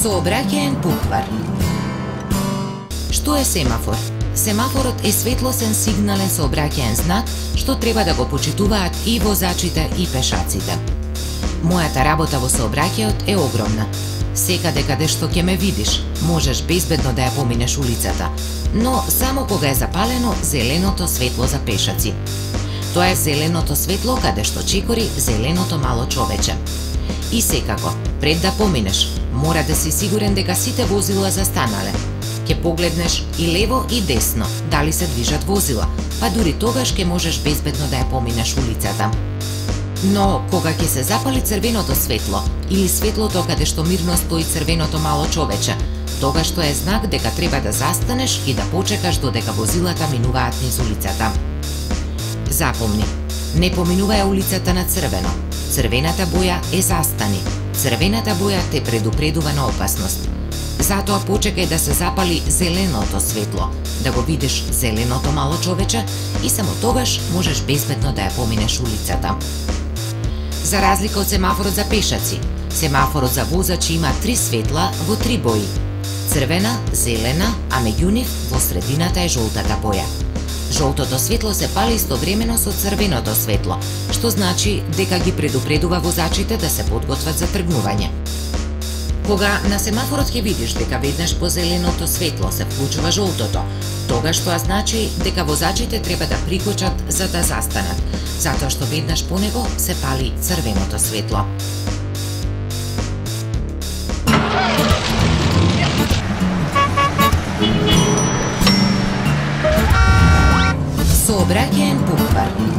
Сообраќаен буквар. Што е семафор? Семафорот е светлосен сигнален сообраќаен знак што треба да го почитуваат и возачите и пешаците. Мојата работа во сообраќајот е огромна. Секаде каде што ќе ме видиш, можеш безбедно да ја поминеш улицата, но само кога е запалено зеленото светло за пешаци. Тоа е зеленото светло каде што чекори зеленото мало човече. И секако, пред да поминеш, мора да си сигурен дека сите возила застанале. Ќе погледнеш и лево и десно, дали се движат возила, па дури тогаш ќе можеш безбедно да ја поминеш улицата. Но кога ќе се запали црвеното светло или светлото каде што мирно стои црвеното мало човече, тогаш тоа е знак дека треба да застанеш и да почекаш додека возилата минуваат низ улицата. Запомни, не поминувај улицата на црвено. Црвената боја е застани. Црвената боја те предупредува на опасност. Затоа почекај да се запали зеленото светло, да го видиш зеленото мало човече и само тогаш можеш безбедно да ја поминеш улицата. За разлика од семафорот за пешаци, семафорот за возачи има 3 светла во 3 бои. Црвена, зелена, а меѓу нив во средината е жолтата боја. Жолтото светло се пали истовремено со црвеното светло, што значи дека ги предупредува возачите да се подготват за тргнување. Кога на семафорот ќе видиш дека веднаш по зеленото светло се вклучува жолтото, тогаш тоа значи дека возачите треба да прикочат за да застанат, затоа што веднаш по него се пали црвеното светло. Сообраќаен буквар.